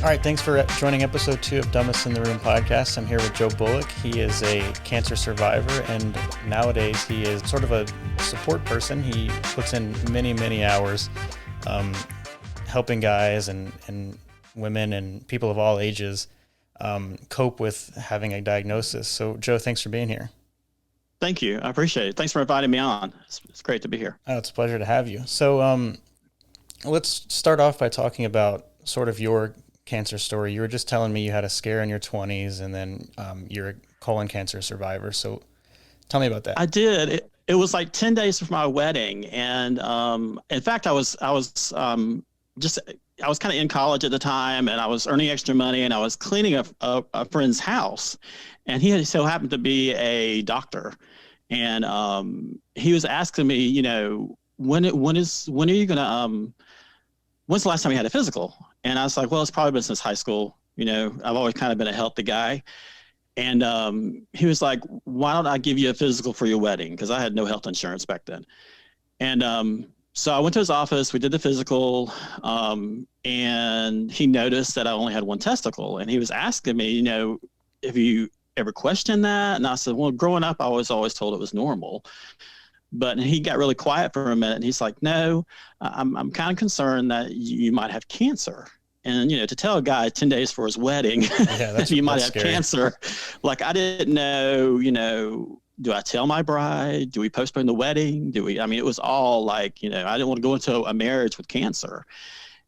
All right, thanks for joining episode 2 of Dumbest in the Room podcast. I'm here with Joe Bullock. He is a cancer survivor, and nowadays he is sort of a support person. He puts in many, many hours helping guys and women and people of all ages cope with having a diagnosis. So, Joe, thanks for being here. Thank you. I appreciate it. Thanks for inviting me on. It's great to be here. Oh, it's a pleasure to have you. So let's start off by talking about sort of your cancer story. You were just telling me you had a scare in your 20s, and then you're a colon cancer survivor. So tell me about that. I did. It was like 10 days before my wedding, and in fact, I was kind of in college at the time, and I was earning extra money, and I was cleaning a friend's house, and he so happened to be a doctor, and he was asking me, you know, when are you gonna when's the last time you had a physical? And I was like, well, it's probably been since high school. You know, I've always kind of been a healthy guy. And he was like, why don't I give you a physical for your wedding? Because I had no health insurance back then. And so I went to his office, we did the physical, and he noticed that I only had one testicle. And he was asking me, you know, have you ever questioned that? And I said, well, growing up, I was always told it was normal. But he got really quiet for a minute, and he's like, no, I'm kind of concerned that you might have cancer. And, you know, to tell a guy 10 days for his wedding, that you might have scary. Cancer, like I didn't know, you know, do I tell my bride? Do we postpone the wedding? I mean, it was all like, you know, I didn't want to go into a marriage with cancer.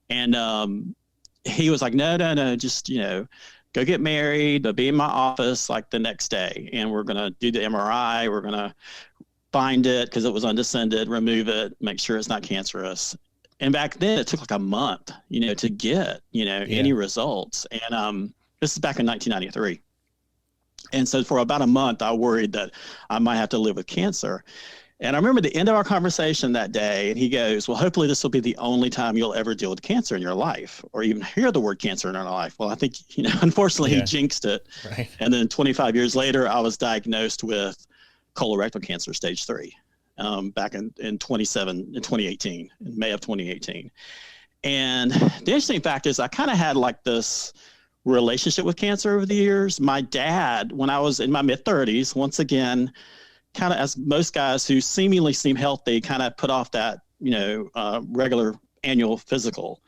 And he was like, no, just, you know, go get married, but be in my office like the next day. And we're going to do the MRI. We're going to find it because it was undescended, remove it, make sure it's not cancerous. And back then it took like a month, you know, to get, you know, any results. And this is back in 1993. And so for about a month, I worried that I might have to live with cancer. And I remember the end of our conversation that day, and he goes, well, hopefully this will be the only time you'll ever deal with cancer in your life, or even hear the word cancer in your life. Well, I think, you know, unfortunately he jinxed it. Right. And then 25 years later, I was diagnosed with colorectal cancer stage 3 back in 2018, in May of 2018. And the interesting fact is I kind of had like this relationship with cancer over the years. My dad, when I was in my mid 30s, once again, kind of as most guys who seemingly seem healthy, kind of put off that, you know, regular annual physical.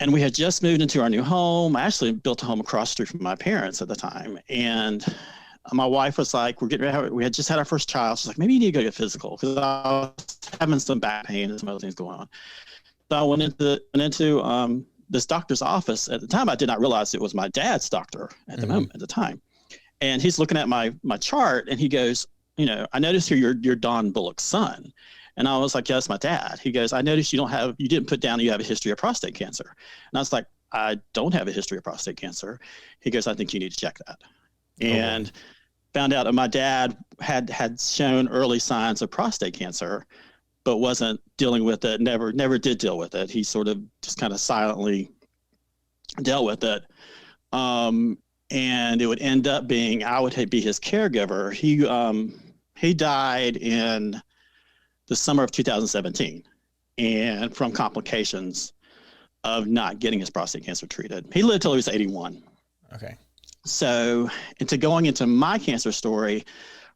And we had just moved into our new home. I actually built a home across the street from my parents at the time. And my wife was like, we had just had our first child. She's like, maybe you need to go get physical, because I was having some back pain and some other things going on. So I went into this doctor's office. At the time, I did not realize it was my dad's doctor at the time. And he's looking at my chart, and he goes, you know, I noticed here you're Don Bullock's son. And I was like, yeah, that's my dad. He goes, I noticed you didn't put down you have a history of prostate cancer. And I was like, I don't have a history of prostate cancer. He goes, I think you need to check that. And found out that my dad had shown early signs of prostate cancer, but wasn't dealing with it, never did deal with it. He sort of just kind of silently dealt with it. And it would end up being, I would be his caregiver. He died in the summer of 2017, and from complications of not getting his prostate cancer treated. He lived till he was 81. Okay. So, going into my cancer story,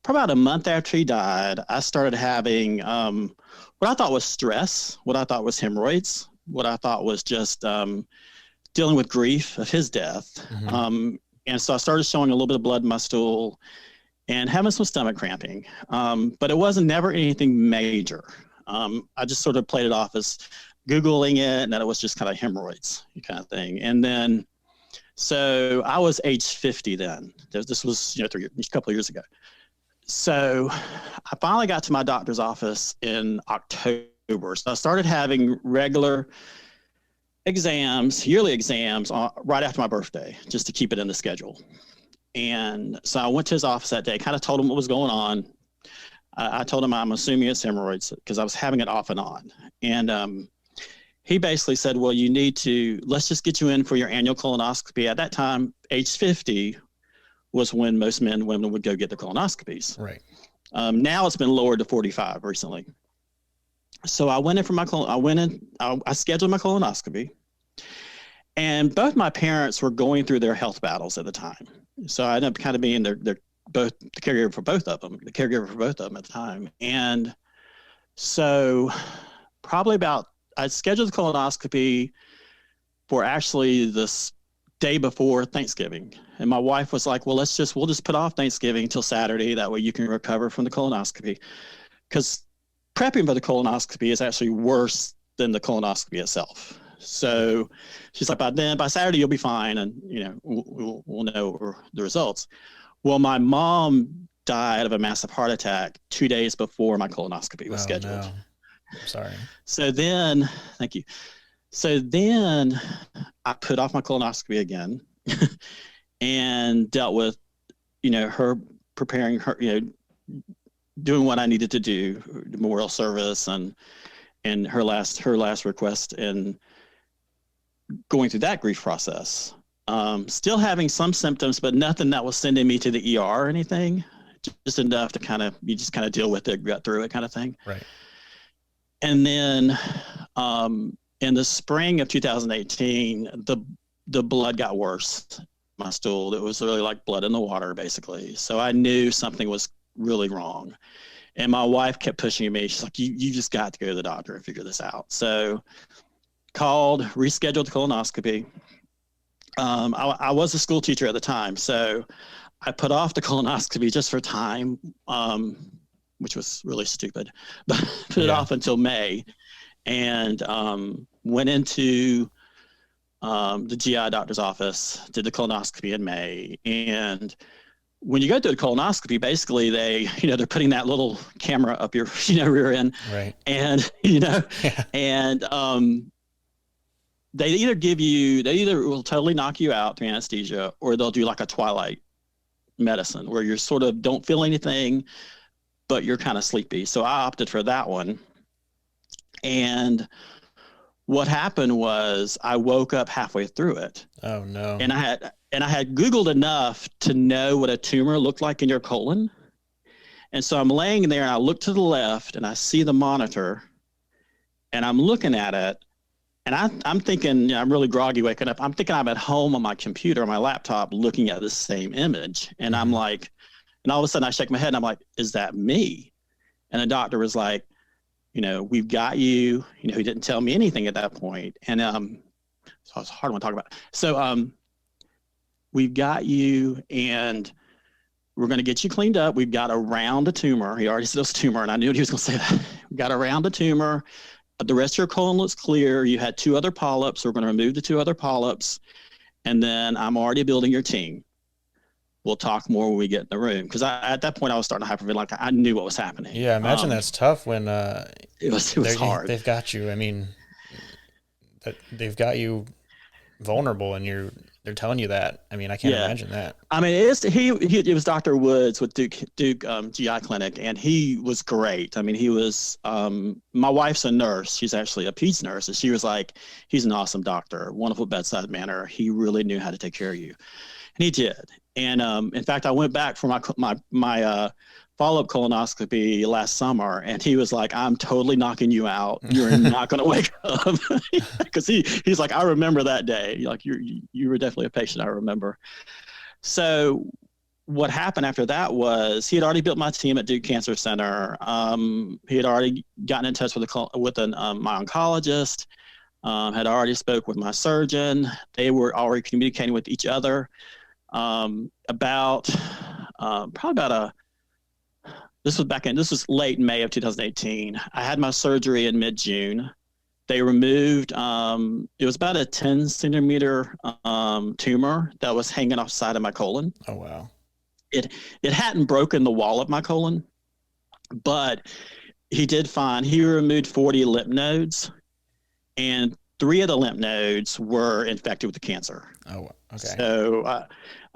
probably about a month after he died, I started having what I thought was stress, what I thought was hemorrhoids, what I thought was just dealing with grief of his death. And so I started showing a little bit of blood in my stool and having some stomach cramping. But it wasn't never anything major. I just sort of played it off as Googling it, and that it was just kind of hemorrhoids kind of thing. And then so I was age 50 then. This was, you know, a couple of years ago. So I finally got to my doctor's office in October. So I started having regular exams, yearly exams, right after my birthday, just to keep it in the schedule. And so I went to his office that day, kind of told him what was going on. I told him I'm assuming it's hemorrhoids because I was having it off and on. And he basically said, well, let's just get you in for your annual colonoscopy. At that time, age 50 was when most men and women would go get their colonoscopies. Right. Now it's been lowered to 45 recently. So I went in for I scheduled my colonoscopy. And both my parents were going through their health battles at the time. So I ended up kind of being their both the caregiver for both of them, at the time. And so probably I scheduled the colonoscopy for actually this day before Thanksgiving. And my wife was like, well, we'll just put off Thanksgiving until Saturday. That way you can recover from the colonoscopy. Because prepping for the colonoscopy is actually worse than the colonoscopy itself. So she's like, by Saturday, you'll be fine. And, we'll know the results. Well, my mom died of a massive heart attack 2 days before my colonoscopy was scheduled. No. I'm sorry. So then, thank you. So then I put off my colonoscopy again and dealt with, her preparing her, doing what I needed to do, memorial service and her last request, and going through that grief process. Still having some symptoms, but nothing that was sending me to the ER or anything. Just enough to you just deal with it, get through it, kind of thing. Right. And then in the spring of 2018, the blood got worse. My stool, it was really like blood in the water, basically. So I knew something was really wrong. And my wife kept pushing me. She's like, you just got to go to the doctor and figure this out. So called, rescheduled the colonoscopy. I was a school teacher at the time, so I put off the colonoscopy just for time, which was really stupid, but put it off until May, and went into the GI doctor's office, did the colonoscopy in May. And when you go to the colonoscopy, basically they're putting that little camera up your, rear end. Right. And, and they either will totally knock you out through anesthesia, or they'll do like a twilight medicine where you're sort of don't feel anything, but you're kind of sleepy. So I opted for that one. And what happened was I woke up halfway through it. Oh no. And I had Googled enough to know what a tumor looked like in your colon. And so I'm laying there and I look to the left and I see the monitor and I'm looking at it. And I'm thinking, I'm really groggy waking up. I'm thinking I'm at home on my computer, on my laptop, looking at the same image. And I'm like, and all of a sudden I shake my head and I'm like, is that me? And the doctor was like, we've got you. He didn't tell me anything at that point. And so it's a hard one to talk about. So we've got you and we're going to get you cleaned up. We've got around a tumor. He already said it was a tumor, and I knew he was going to say that. We've got around a tumor. The rest of your colon looks clear. You had 2 other polyps. We're going to remove the 2 other polyps. And then I'm already building your team. We'll talk more when we get in the room. Because at that point, I was starting to hyperventilate. I knew what was happening. Yeah, imagine that's tough when it was hard. They've got you. I mean, they've got you vulnerable, and they're telling you that. I mean, I can't imagine that. I mean, it was Dr. Woods with Duke GI Clinic, and he was great. I mean, he was, my wife's a nurse. She's actually a peds nurse. And she was like, he's an awesome doctor, wonderful bedside manner. He really knew how to take care of you. And he did. And in fact, I went back for my follow-up colonoscopy last summer, and he was like, I'm totally knocking you out. You're not going to wake up. Because he's like, I remember that day. Like, you were definitely a patient, I remember. So what happened after that was he had already built my team at Duke Cancer Center. He had already gotten in touch with my oncologist, had already spoke with my surgeon. They were already communicating with each other this was late May of 2018. I had my surgery in mid-June. They removed, it was about a 10 centimeter tumor that was hanging off the side of my colon. Oh, wow. It hadn't broken the wall of my colon, but he removed 40 lymph nodes, and 3 of the lymph nodes were infected with the cancer. Oh, okay. So,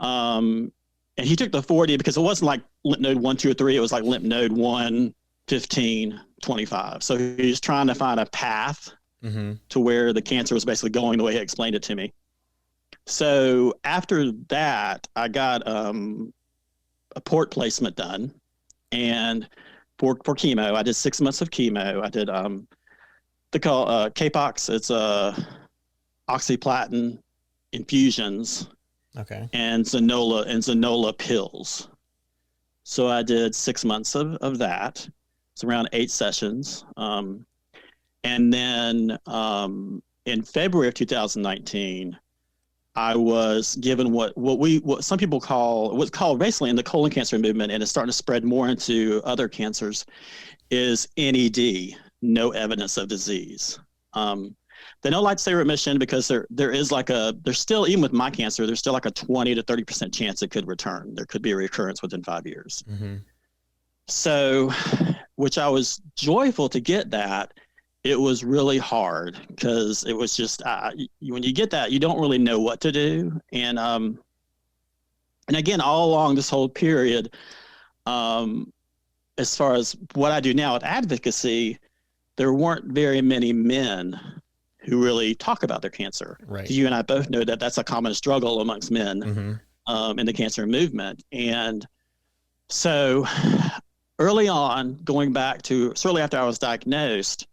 and he took the 40 because it wasn't like lymph node 1, 2, or 3. It was like lymph node 1, 15, 25. So he's trying to find a path to where the cancer was basically going the way he explained it to me. So after that, I got a port placement done, and for chemo, I did 6 months of chemo. I did they call Capox. It's oxyplatin infusions Okay. and Zanola pills. So I did 6 months of that. It's around 8 sessions. And then in February of 2019, I was given what some people call, what's called basically in the colon cancer movement, and it's starting to spread more into other cancers, is NED, no evidence of disease. They don't like to say remission because there is like there's still, even with my cancer, there's still like a 20 to 30% chance it could return. There could be a recurrence within 5 years. Mm-hmm. So, which I was joyful to get that. It was really hard because it was just, when you get that, you don't really know what to do. And again, all along this whole period, as far as what I do now with advocacy, there weren't very many men who really talk about their cancer. Right. You and I both know that that's a common struggle amongst men Mm-hmm. in the cancer movement. And so early on, going back to shortly after I was diagnosed,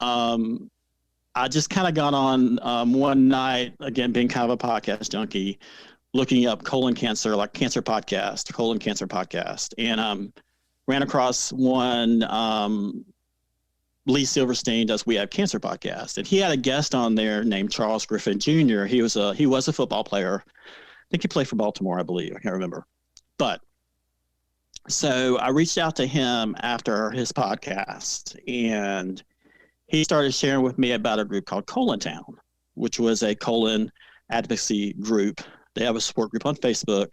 I just kind of got on one night, again, being kind of a podcast junkie, looking up colon cancer, like cancer podcast, colon cancer podcast, and ran across one. Lee Silverstein does We Have Cancer podcast, and he had a guest on there named Charles Griffin Jr. He was a football player. I think he played for Baltimore, I believe. I can't remember. But so I reached out to him after his podcast, and he started sharing with me about a group called Colontown, which was a colon advocacy group. They have a support group on Facebook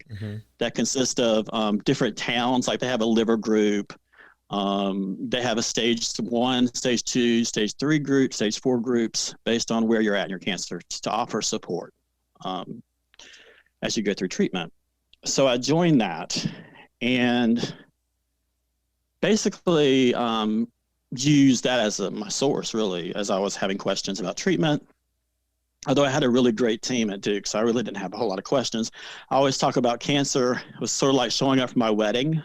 that consists of different towns. Like they have a liver group. They have a stage 1, stage 2, stage 3 group, stage 4 groups based on where you're at in your cancer to offer support as you go through treatment. So I joined that and basically used that as my source, really, as I was having questions about treatment. Although I had a really great team at Duke, so I really didn't have a whole lot of questions. I always talk about cancer. It was sort of like showing up for my wedding.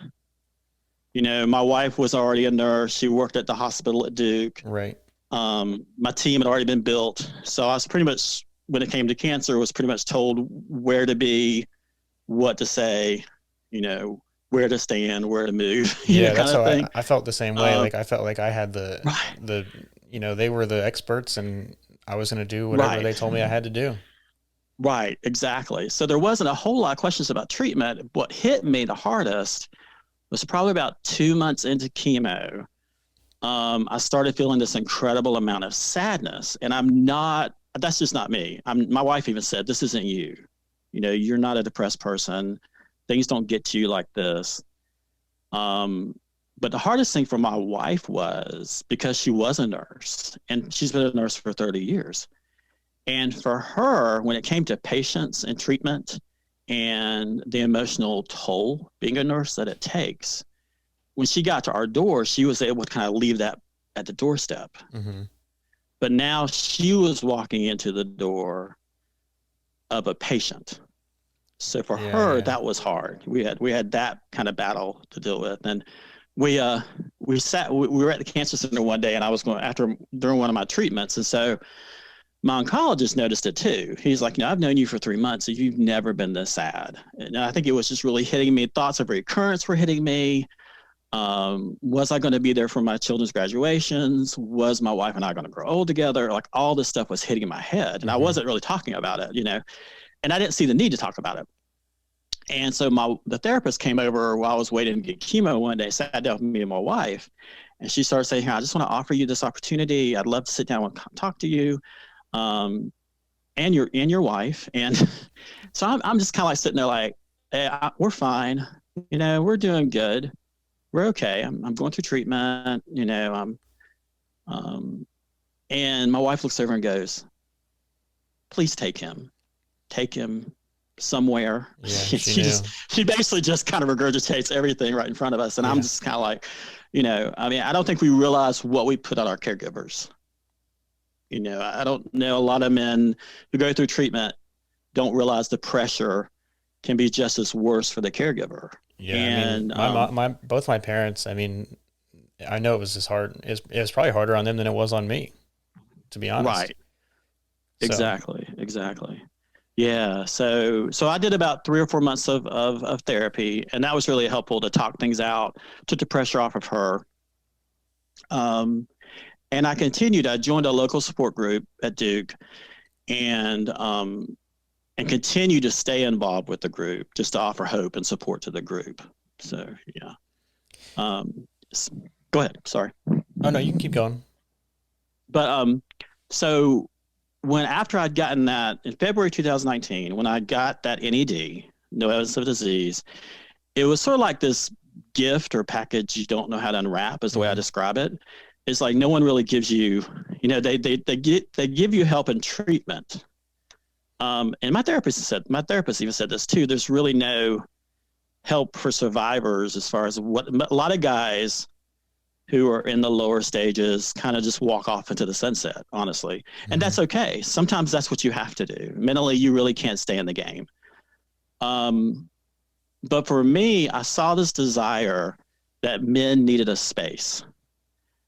You know, my wife was already a nurse. She worked at the hospital at Duke. Right. My team had already been built. So I was pretty much, when it came to cancer, was pretty much told where to be, what to say, you know, where to stand, where to move. Yeah, that's how I felt the same way. Like I felt like I had right. the, you know, they were the experts and I was going to do whatever they told me I had to do. Right, exactly. So there wasn't a whole lot of questions about treatment. What hit me the hardest was probably about 2 months into chemo. I started feeling this incredible amount of sadness, and that's just not me. My wife even said, this isn't you. You know, you're not a depressed person. Things don't get to you like this. But the hardest thing for my wife was because she was a nurse, and she's been a nurse for 30 years. And for her, when it came to patients and treatment and the emotional toll being a nurse that it takes, when she got to our door, she was able to kind of leave that at the doorstep. Mm-hmm. But now she was walking into the door of a patient. So for her, that was hard. We had that kind of battle to deal with. And we were at the cancer center one day, and I was going during one of my treatments. And so my oncologist noticed it too. He's like, I've known you for 3 months, and you've never been this sad. And I think it was just really hitting me. Thoughts of recurrence were hitting me. Was I going to be there for my children's graduations? Was my wife and I going to grow old together? Like all this stuff was hitting my head, and I wasn't really talking about it, and I didn't see the need to talk about it. And so the therapist came over while I was waiting to get chemo one day, sat down with me and my wife, and she started saying, I just want to offer you this opportunity. I'd love to sit down and talk to you, and your wife. And so I'm just kind of like sitting there like, hey, we're fine. We're doing good. We're okay. I'm going through treatment, and my wife looks over and goes, please take him somewhere. Yeah, she basically just kind of regurgitates everything right in front of us. And I'm just kind of like, I don't think we realize what we put on our caregivers. I don't know, a lot of men who go through treatment don't realize the pressure can be just as worse for the caregiver. Yeah. And both my parents, I know it was as hard. It was probably harder on them than it was on me, to be honest. Right. Exactly. Yeah. So I did about 3 or 4 months of therapy, and that was really helpful to talk things out, took the pressure off of her. Um, and I continued. I joined a local support group at Duke, and continue to stay involved with the group, just to offer hope and support to the group. So yeah. Um, Go ahead. Sorry. Oh no, you can keep going. But so when after I'd gotten that in February 2019, when I got that NED, no evidence of disease, it was sort of like this gift or package you don't know how to unwrap, is the way I describe it. It's like no one really gives you, they give you help and treatment. And my therapist even said this too. There's really no help for survivors as far as what a lot of guys who are in the lower stages kind of just walk off into the sunset, honestly. And that's okay. Sometimes that's what you have to do. Mentally, you really can't stay in the game. But for me, I saw this desire that men needed a space.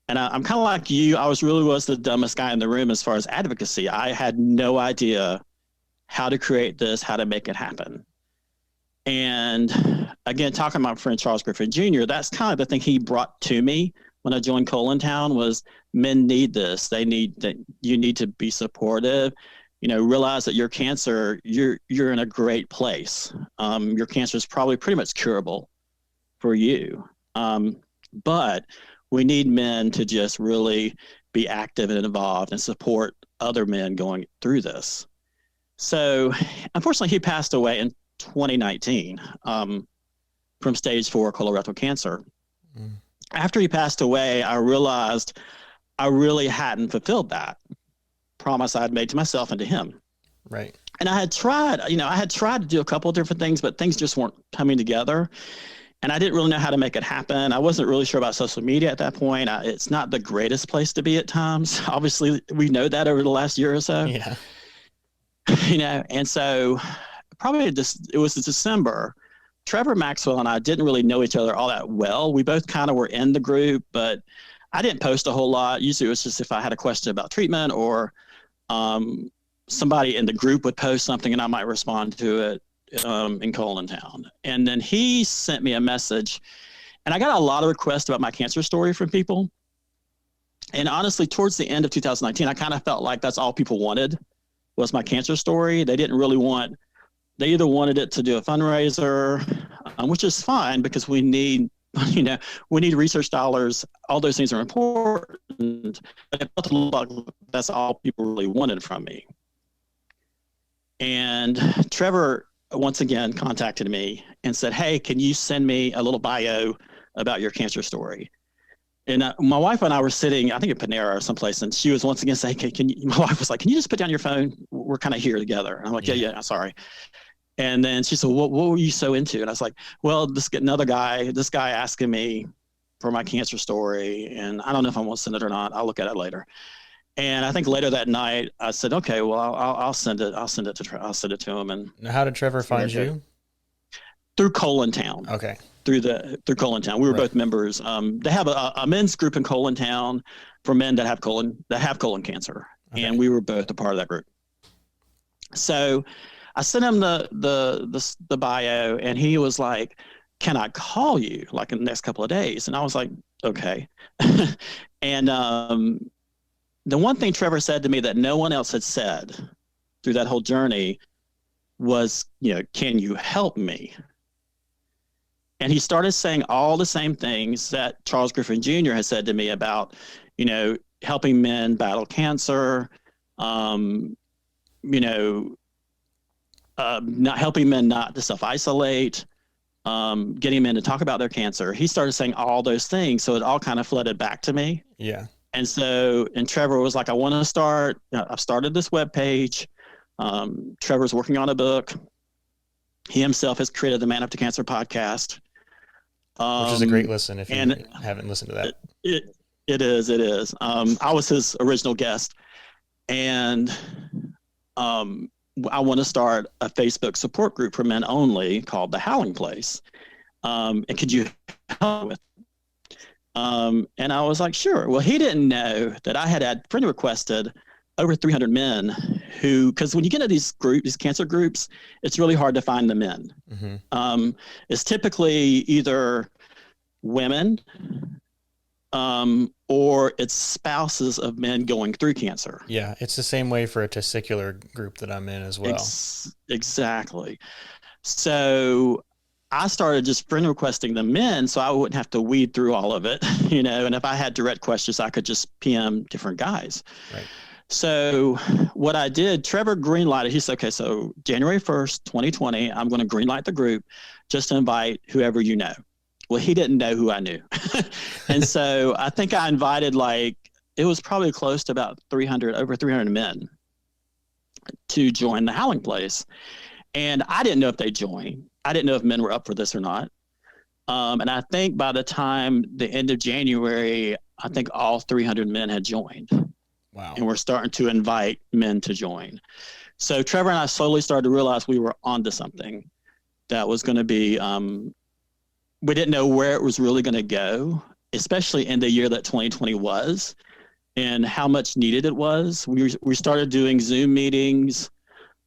And I'm kind of like you. I was the dumbest guy in the room as far as advocacy. I had no idea how to create this, how to make it happen. And again, talking about my friend Charles Griffin Jr., that's kind of the thing he brought to me when I joined Colontown was men need this. They need that. You need to be supportive. Realize that your cancer, you're in a great place. Your cancer is probably pretty much curable for you. But we need men to just really be active and involved and support other men going through this. So unfortunately, he passed away in 2019 from stage 4 colorectal cancer. After he passed away, I realized I really hadn't fulfilled that promise I had made to myself and to him. Right. And I had tried to do a couple of different things, but things just weren't coming together. And I didn't really know how to make it happen. I wasn't really sure about social media at that point. It's not the greatest place to be at times. Obviously, we know that over the last year or so. Yeah. And so probably it was December. Trevor, Maxwell, and I didn't really know each other all that well. We both kind of were in the group, but I didn't post a whole lot. Usually it was just if I had a question about treatment or somebody in the group would post something and I might respond to it in Colontown. And then he sent me a message, and I got a lot of requests about my cancer story from people. And honestly, towards the end of 2019, I kind of felt like that's all people wanted was my cancer story. They didn't really they either wanted it to do a fundraiser, which is fine because we need research dollars. All those things are important. But it felt like that's all people really wanted from me. And Trevor, once again, contacted me and said, "Hey, can you send me a little bio about your cancer story?" And my wife and I were sitting, I think at Panera or someplace, and she was once again saying, my wife was like, "Can you just put down your phone? We're kind of here together." And I'm like, yeah, sorry. And then she said, what were you so into? And I was like, well, this guy asking me for my cancer story, and I don't know if I want to send it or not. I'll look at it later. And I think later that night, I said, okay, well, I'll send it. I'll send it to him. And now, how did Trevor find you? Through Colontown. Okay. Through Colontown. We were both members. They have a men's group in Colontown for men that have colon cancer. Okay. And we were both a part of that group. So I sent him the bio, and he was like, "Can I call you like in the next couple of days?" And I was like, "Okay." And the one thing Trevor said to me that no one else had said through that whole journey was, "Can you help me?" And he started saying all the same things that Charles Griffin Jr. has said to me about, helping men battle cancer, not helping men not to self-isolate, getting men to talk about their cancer. He started saying all those things. So it all kind of flooded back to me. Yeah. And Trevor was like, I've started this webpage. Trevor's working on a book. He himself has created the Man Up to Cancer podcast. Which is a great listen if you haven't listened to that. It is. I was his original guest. And I want to start a Facebook support group for men only called the Howling Place. And could you help with it? And I was like, sure. Well, he didn't know that I had friend requested over 300 men because when you get into these groups, these cancer groups, it's really hard to find the men. It's typically either women or it's spouses of men going through cancer. Yeah, it's the same way for a testicular group that I'm in as well. Exactly. So I started just friend requesting the men so I wouldn't have to weed through all of it, and if I had direct questions, I could just PM different guys. Right. So what I did, Trevor greenlighted, he said, okay, so January 1st, 2020, I'm going to greenlight the group just to invite whoever you know. Well, he didn't know who I knew. And so I think I invited it was probably close to about over 300 men to join the Howling Place. And I didn't know if they joined. I didn't know if men were up for this or not. And I think by the time the end of January, I think all 300 men had joined. Wow. And we're starting to invite men to join. So Trevor and I slowly started to realize we were onto something that was going to be, we didn't know where it was really going to go, especially in the year that 2020 was and how much needed it was. We started doing Zoom meetings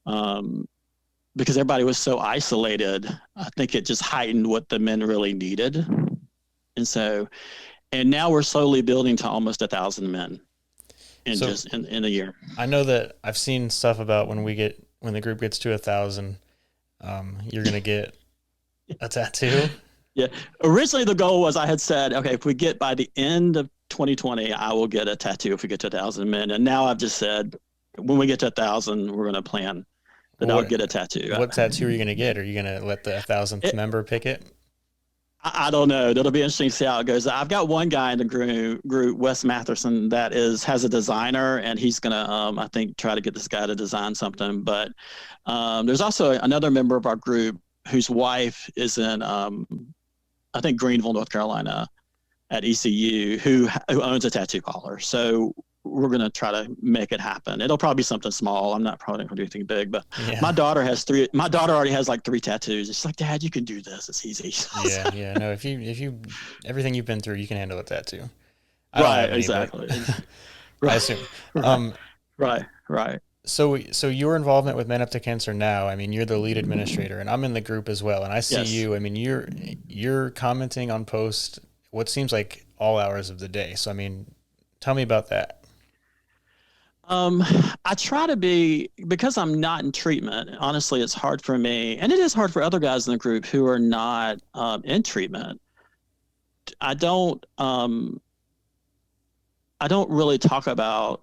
because everybody was so isolated. I think it just heightened what the men really needed. And now we're slowly building to almost 1,000 men. In a year. I know that I've seen stuff about when the group gets to 1,000, you're going to get a tattoo. Yeah. Originally the goal was I had said, okay, if we get by the end of 2020, I will get a tattoo if we get to 1,000 men. And now I've just said, when we get to 1,000, we're going to plan that I'll get a tattoo. What tattoo are you going to get? Are you going to let the 1,000th member pick it? I don't know. That'll be interesting to see how it goes. I've got one guy in the group, Wes Matherson, that has a designer, and he's going to, I think, try to get this guy to design something. But there's also another member of our group whose wife is in, I think, Greenville, North Carolina at ECU, who owns a tattoo parlor. So we're going to try to make it happen. It'll probably be something small. I'm not probably going to do anything big, but my daughter already has 3 tattoos. She's like, Dad, you can do this. It's easy. Yeah. No, if you, everything you've been through, you can handle a tattoo. Right. Exactly. Right. I assume. Right. So your involvement with Men Up to Cancer now, I mean, you're the lead administrator and I'm in the group as well. And I see you, I mean, you're commenting on posts, what seems like all hours of the day. So, I mean, tell me about that. I try to be, because I'm not in treatment, honestly, it's hard for me, and it is hard for other guys in the group who are not in treatment. I don't really talk about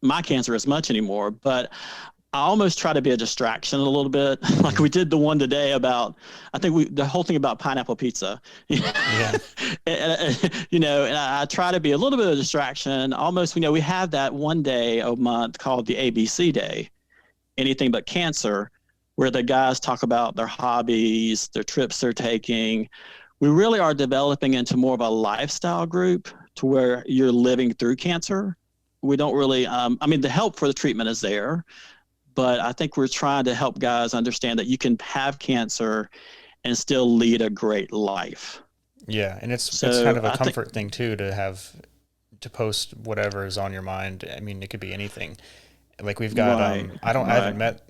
my cancer as much anymore, but I almost try to be a distraction a little bit. Like we did the one today about, the whole thing about pineapple pizza, Yeah. and I try to be a little bit of a distraction. Almost, we have that one day a month called the ABC Day, anything but cancer, where the guys talk about their hobbies, their trips they're taking. We really are developing into more of a lifestyle group to where you're living through cancer. We don't really, the help for the treatment is there, but I think we're trying to help guys understand that you can have cancer and still lead a great life. Yeah, and it's kind of a comfort thing too to post whatever is on your mind. I mean, it could be anything. Like we've got, I haven't met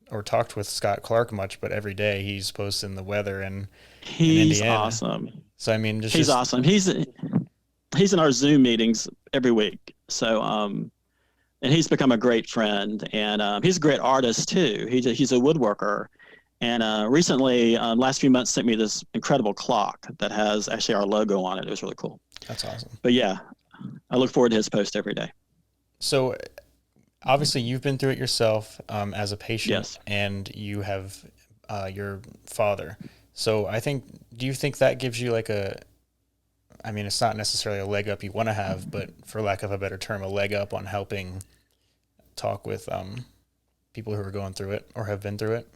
or talked with Scott Clark much, but every day he's posting the weather in Indiana. Awesome. So I mean, he's awesome. He's in our Zoom meetings every week. So and he's become a great friend, and he's a great artist too. He's a woodworker, and recently, last few months, sent me this incredible clock that has actually our logo on it. It was really cool. That's awesome. But yeah, I look forward to his post every day. So obviously, you've been through it yourself as a patient, yes, and you have your father. So do you think that gives you it's not necessarily a leg up you want to have, but for lack of a better term, a leg up on helping talk with people who are going through it or have been through it?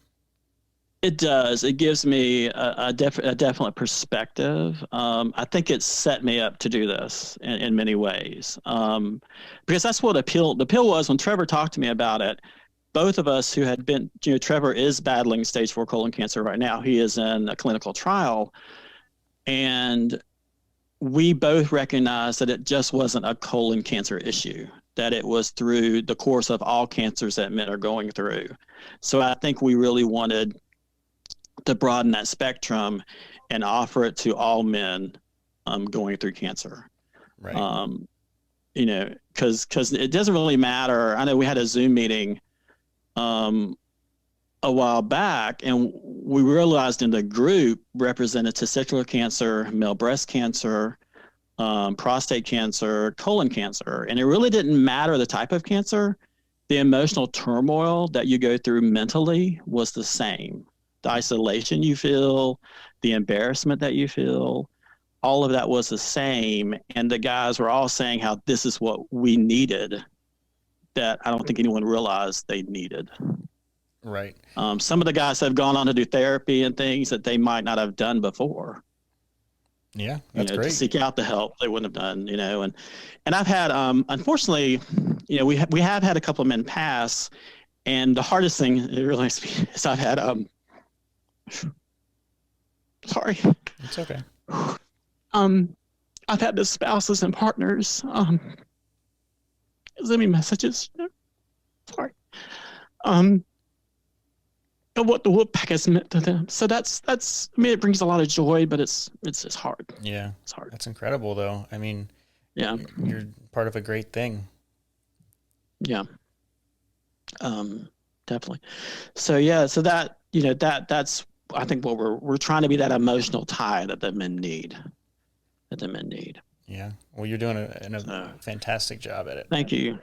It does. It gives me a definite perspective. I think it's set me up to do this in many ways, because that's what the appeal was when Trevor talked to me about it. Both of us who had been, Trevor is battling stage 4 colon cancer right now. He is in a clinical trial, and we both recognized that it just wasn't a colon cancer issue, that it was through the course of all cancers that men are going through. So I think we really wanted to broaden that spectrum and offer it to all men going through cancer. Right. Because it doesn't really matter. I know we had a Zoom meeting a while back, and we realized in the group represented testicular cancer, male breast cancer, prostate cancer, colon cancer. And it really didn't matter the type of cancer. The emotional turmoil that you go through mentally was the same. The isolation you feel, the embarrassment that you feel, all of that was the same. And the guys were all saying how this is what we needed that I don't think anyone realized they needed. Right. Some of the guys have gone on to do therapy and things that they might not have done before. Yeah, that's great. To seek out the help they wouldn't have done, and I've had, unfortunately, we have had a couple of men pass, and the hardest thing it really makes me is I've had, sorry. It's okay. I've had the spouses and partners, send me messages. Sorry. What the Wolfpack has meant to them. So that's I mean, it brings a lot of joy, but it's hard. Yeah. It's hard. That's incredible though. I mean, yeah, you're part of a great thing. Yeah. Definitely. So yeah, so that, that's, I think what we're trying to be that emotional tie that the men need. Yeah. Well, you're doing a fantastic job at it. Thank you.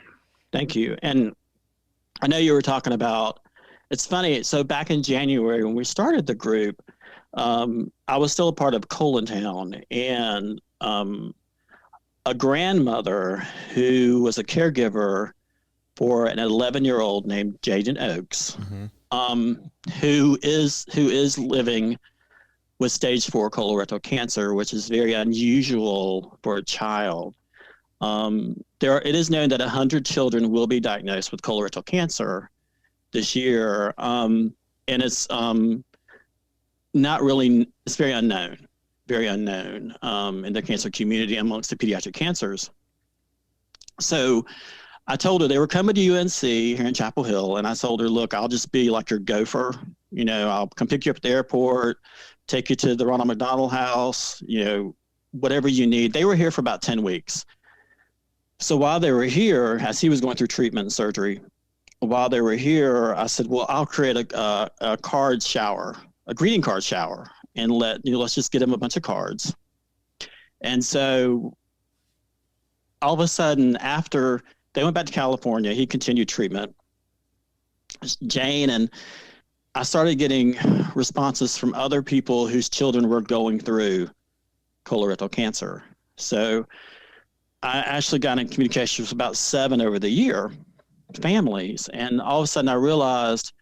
And I know you were talking about, it's funny. So back in January when we started the group, I was still a part of Colontown, and a grandmother who was a caregiver for an 11-year-old named Jayden Oakes, who is living with stage 4 colorectal cancer, which is very unusual for a child. It is known that 100 children will be diagnosed with colorectal cancer this year, and it's not really, it's very unknown in the cancer community amongst the pediatric cancers. So I told her they were coming to UNC here in Chapel Hill, and I told her, look, I'll just be like your gopher. I'll come pick you up at the airport, take you to the Ronald McDonald House, whatever you need. They were here for about 10 weeks. So while they were here, as he was going through treatment and surgery, while they were here, I said, well, I'll create a card shower, a greeting card shower, and let's just get him a bunch of cards. And so all of a sudden, after they went back to California, he continued treatment. Jane, and I started getting responses from other people whose children were going through colorectal cancer. So I actually got in communication with about 7 over the year families. And all of a sudden I realized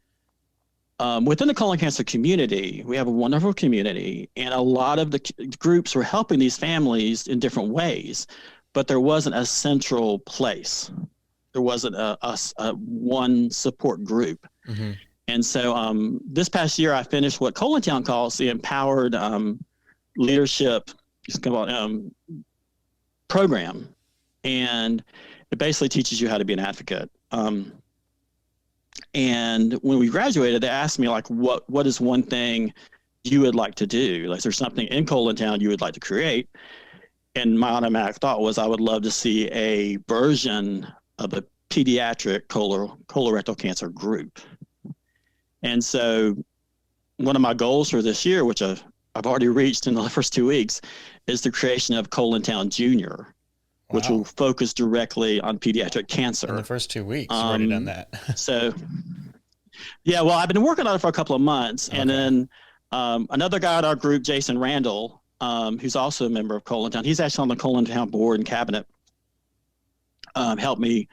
within the colon cancer community, we have a wonderful community, and a lot of the groups were helping these families in different ways, but there wasn't a central place. There wasn't a one support group. Mm-hmm. And so this past year, I finished what Colontown calls the Empowered Leadership program. And it basically teaches you how to be an advocate. And when we graduated, they asked me, like, what is one thing you would like to do? Like, is there something in Colontown you would like to create? And my automatic thought was I would love to see a version of a pediatric colorectal cancer group. And so one of my goals for this year, which I've already reached in the first 2 weeks, is the creation of Colontown Junior, which will focus directly on pediatric cancer. In the first 2 weeks, you've already done that. So, yeah, well, I've been working on it for a couple of months. Okay. And then another guy in our group, Jason Randall, who's also a member of Colontown, he's actually on the Colontown board and cabinet, helped me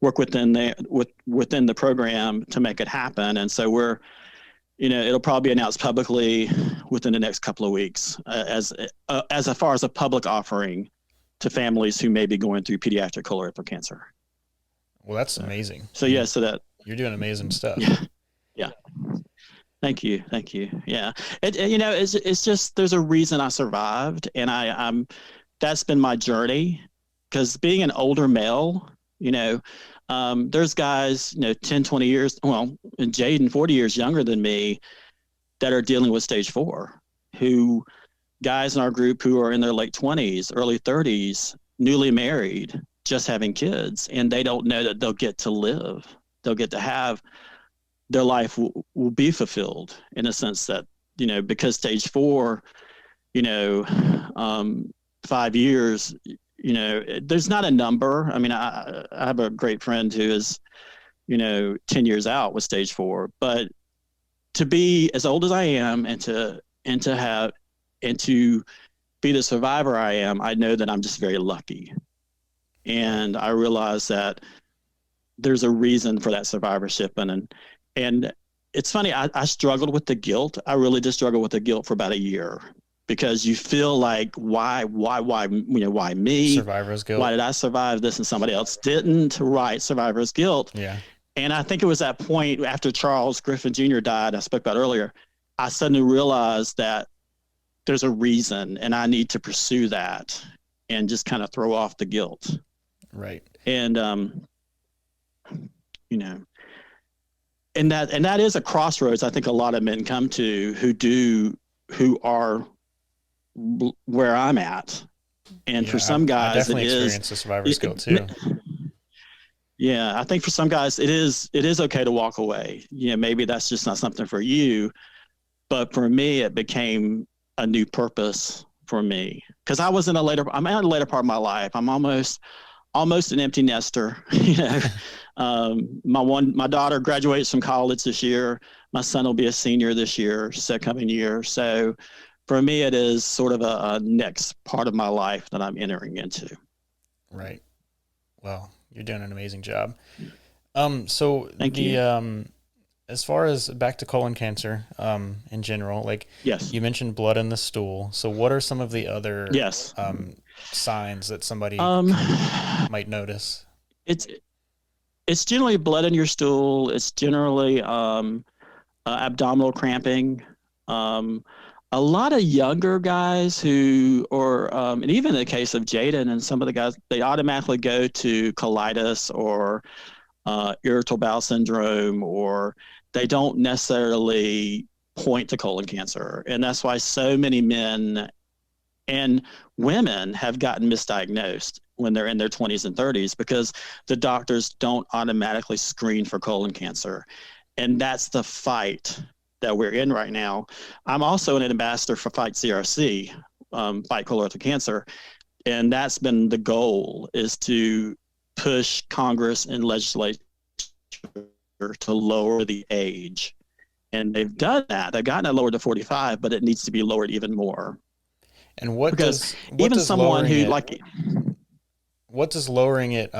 work within the program to make it happen. And so we're, it'll probably be announced publicly within the next couple of weeks as far as a public offering to families who may be going through pediatric colorectal cancer. Well, that's amazing. So yeah, so that you're doing amazing stuff. Yeah. Thank you. Yeah. It's just, there's a reason I survived, and that's been my journey, because being an older male, There's guys, 10, 20 years, well, and Jayden, 40 years younger than me, that are dealing with stage 4, guys in our group who are in their late 20s, early 30s, newly married, just having kids, and they don't know that they'll get to live. They'll get to have their life will be fulfilled in a sense that, because stage 4, 5 years, there's not a number. I mean, I have a great friend who is, 10 years out with stage 4, but to be as old as I am and to be the survivor I am, I know that I'm just very lucky. And I realize that there's a reason for that survivorship. And it's funny, I struggled with the guilt. I really did struggle with the guilt for about a year, because you feel like, why me? Survivor's guilt. Why did I survive this and somebody else didn't? Right, survivor's guilt. Yeah. And I think it was that point after Charles Griffin Jr. died, I spoke about earlier, I suddenly realized that there's a reason, and I need to pursue that and just kind of throw off the guilt. Right. And, and that is a crossroads I think a lot of men come to who are where I'm at. And for some guys, I definitely experienced the survivor's guilt too. Yeah, I think for some guys it is okay to walk away. Maybe that's just not something for you, but for me it became a new purpose for me, because I'm in a later part of my life. I'm almost an empty nester. My daughter graduates from college this year. My son will be a senior this year, coming year. So for me, it is sort of a next part of my life that I'm entering into. Right. Well, you're doing an amazing job. So Thank you. As far as back to colon cancer, in general, yes, you mentioned blood in the stool. So what are some of the other signs that somebody might notice? It's generally blood in your stool. It's generally abdominal cramping. A lot of younger guys and even in the case of Jayden and some of the guys, they automatically go to colitis or irritable bowel syndrome, or they don't necessarily point to colon cancer. And that's why so many men and women have gotten misdiagnosed when they're in their 20s and 30s, because the doctors don't automatically screen for colon cancer. And that's the fight that we're in right now. I'm also an ambassador for Fight CRC, Fight Colorectal Cancer. And that's been the goal, is to push Congress and legislature to lower the age. And they've done that. They've gotten it lowered to 45, but it needs to be lowered even more. And what does lowering it,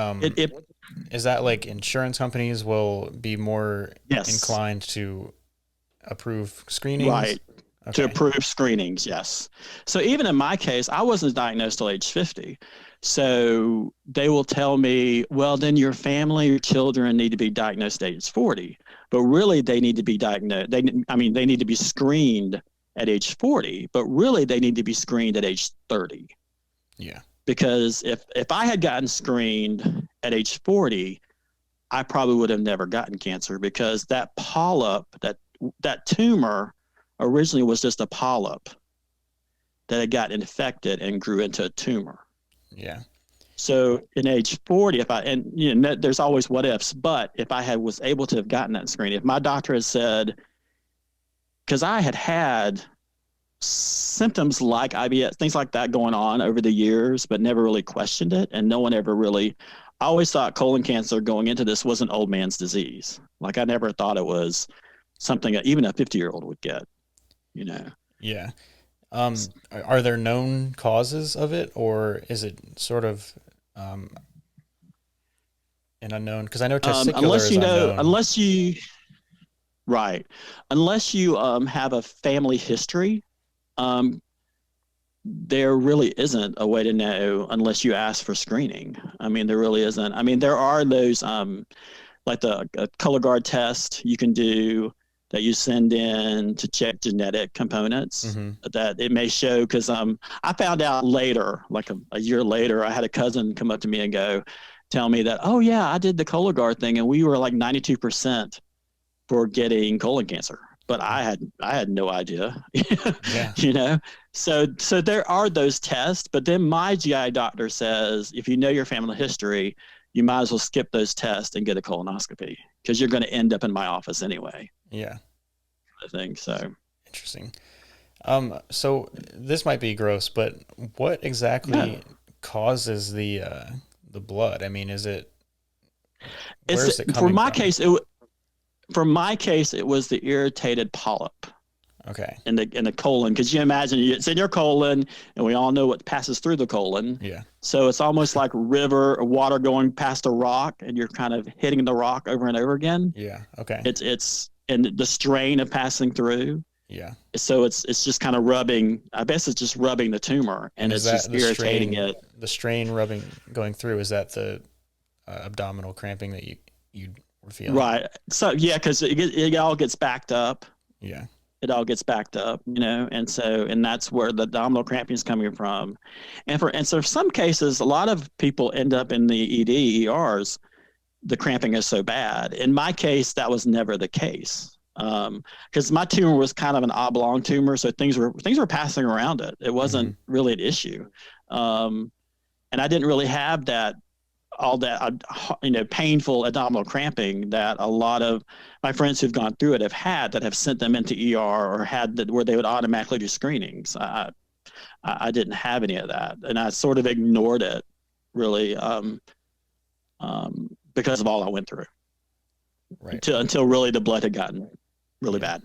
is that like insurance companies will be more inclined to approve screenings? Right. Okay. To approve screenings, yes. So even in my case, I wasn't diagnosed till age 50. So they will tell me, well, then your family, your children need to be diagnosed at age 40. But really, they need to be diagnosed. They need to be screened at age 40, but really they need to be screened at age 30. Yeah. Because if I had gotten screened at age 40, I probably would have never gotten cancer, because that polyp, that tumor originally was just a polyp that had got infected and grew into a tumor. Yeah. So in age 40, there's always what ifs, but if I was able to have gotten that screening, if my doctor had said, because I had symptoms like IBS, things like that going on over the years, but never really questioned it. And no one ever really, I always thought colon cancer going into this was an old man's disease. Like I never thought it was something that even a 50-year-old would get, Yeah. Are there known causes of it, or is it sort of an unknown? Because I know testicular is unknown. Unless you have a family history, there really isn't a way to know unless you ask for screening. There really isn't. There are those like the Cologuard test you can do that you send in to check genetic components that it may show. Because I found out later, like a year later, I had a cousin come up to me and go, tell me that, oh yeah, I did the Cologuard thing and we were like 92% for getting colon cancer. But I had no idea, Yeah. you know? So there are those tests, but then my GI doctor says, if you know your family history, you might as well skip those tests and get a colonoscopy because you're going to end up in my office anyway. Yeah. I think so. Interesting. So this might be gross, but what exactly causes the blood? I mean, where is it coming for my from? case, for my case, it was the irritated polyp. Okay. In the colon, because you imagine it's in your colon, and we all know what passes through the colon. Yeah. So it's almost like river or water going past a rock, and you're kind of hitting the rock over and over again. Yeah. Okay. It's and the strain of passing through. Yeah. So it's just kind of rubbing. I guess it's just rubbing the tumor, and it's just irritating it. The strain rubbing going through, is that the abdominal cramping that you were feeling? Right. So yeah, because it all gets backed up. Yeah. It all gets backed up, you know, and that's where the abdominal cramping is coming from. And so for some cases, a lot of people end up in the ERs. The cramping is so bad. In my case, that was never the case, because my tumor was kind of an oblong tumor, so things were passing around it. It wasn't really an issue, and I didn't really have all that painful abdominal cramping that a lot of my friends who've gone through it have had, that have sent them into ER or had that where they would automatically do screenings. I didn't have any of that, and I sort of ignored it really because of all I went through. Right. Until really the blood had gotten really bad.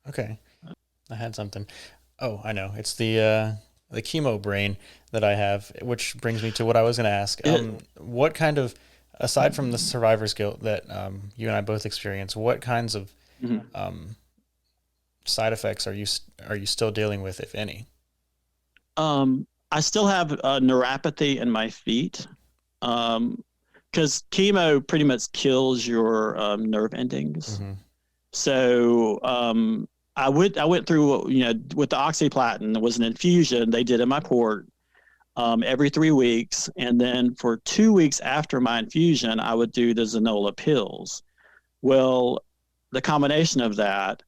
Okay. I had something. Oh, I know. It's the chemo brain that I have, which brings me to what I was going to ask. What kind of, aside from the survivor's guilt that you and I both experience, what kinds of side effects are you still dealing with, if any? I still have neuropathy in my feet, because chemo pretty much kills your nerve endings. Mm-hmm. So I went through, with the oxyplatin, it was an infusion they did in my port every 3 weeks. And then for 2 weeks after my infusion, I would do the Zanola pills. Well, the combination of that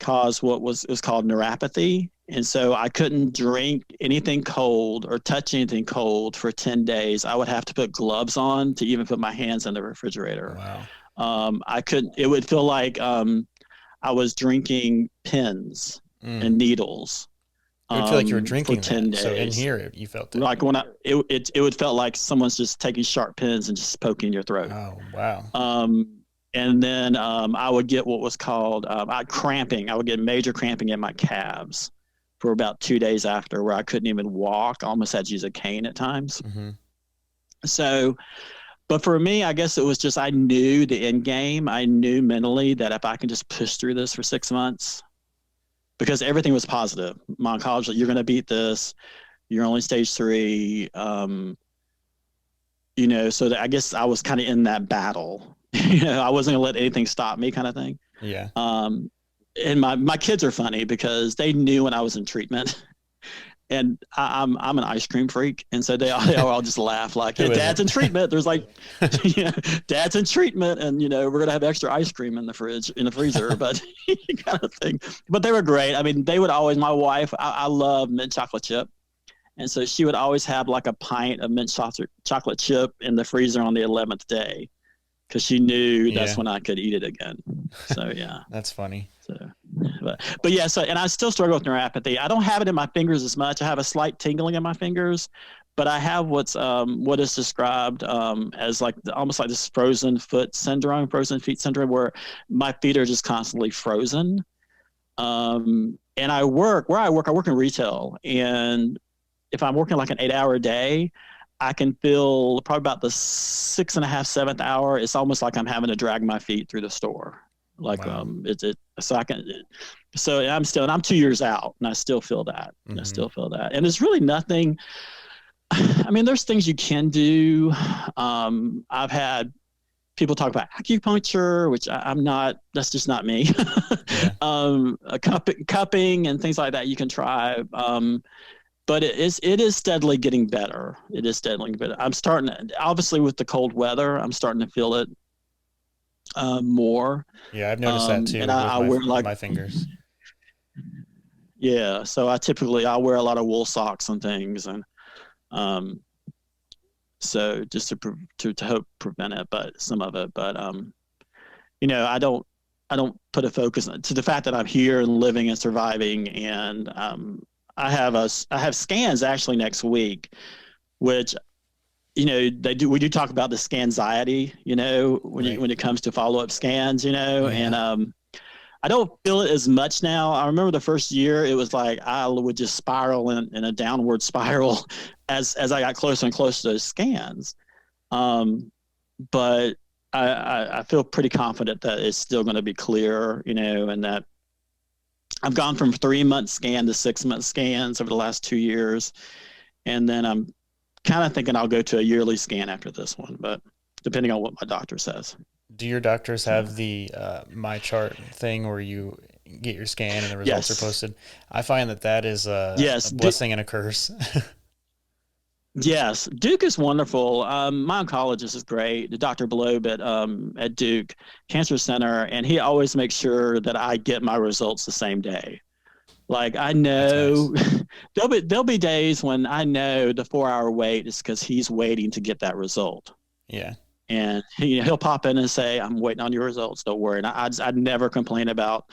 caused what was called neuropathy. And so I couldn't drink anything cold or touch anything cold for 10 days. I would have to put gloves on to even put my hands in the refrigerator. Wow. I couldn't, it would feel like I was drinking pins and needles. It would feel like you were drinking for 10 days. So in here, you felt it. Like when it would felt like someone's just taking sharp pins and just poking your throat. Oh, wow. And then I would get what was called cramping. I would get major cramping in my calves for about 2 days after, where I couldn't even walk. I almost had to use a cane at times. Mm-hmm. So, but for me, I guess it was just, I knew the end game. I knew mentally that if I can just push through this for 6 months, because everything was positive. My oncologist, you're going to beat this. You're only stage 3. So that I guess I was kind of in that battle. I wasn't going to let anything stop me, kind of thing. Yeah. And my kids are funny because they knew when I was in treatment, and I'm an ice cream freak, and so they all just laugh like, hey, Dad's in treatment. There's like, Dad's in treatment, and we're gonna have extra ice cream in the freezer, but kind of thing. But they were great. I mean, they would always. My wife, I love mint chocolate chip, and so she would always have like a pint of mint chocolate chip in the freezer on the 11th day, because she knew that's when I could eat it again. So yeah. That's funny. So, but yeah, and I still struggle with neuropathy. I don't have it in my fingers as much. I have a slight tingling in my fingers, but I have what is described as like almost like this frozen feet syndrome, where my feet are just constantly frozen. And I work in retail, and if I'm working like an 8-hour day, I can feel probably about the 6.5, 7th hour. It's almost like I'm having to drag my feet through the store. Like, wow. I'm 2 years out, and I still feel that. And there's really nothing. I mean, there's things you can do. I've had people talk about acupuncture, which I'm not. That's just not me. Yeah. Cupping and things like that you can try. but it is steadily getting better. It is steadily getting better. I'm starting, obviously with the cold weather, I'm starting to feel it more. Yeah, I've noticed that too And with I wear like, my fingers. yeah. So I wear a lot of wool socks and things, and um, so just to help prevent it, but some of it, but I don't put a focus to the fact that I'm here and living and surviving, and I have scans actually next week, which we do talk about the Scanxiety, Right. when it comes to follow up scans, and Yeah. I don't feel it as much now. I remember the first year it was like I would just spiral in a downward spiral as I got closer and closer to those scans. Um, but I feel pretty confident that it's still going to be clear, and that I've gone from 3 month scan to 6 month scans over the last 2 years. And then I'm kind of thinking I'll go to a yearly scan after this one, but depending on what my doctor says. Do your doctors So, have the my chart thing where you get your scan and the results are yes, posted? I find that is a yes, blessing and a curse. yes. Duke is wonderful. My oncologist is great, Dr. Blobe at Duke Cancer Center, and he always makes sure that I get my results the same day. Like I That's nice. know there'll be days when I know the 4 hour wait is because he's waiting to get that result. Yeah. And he'll pop in and say, "I'm waiting on your results. Don't worry." And I'd never complain about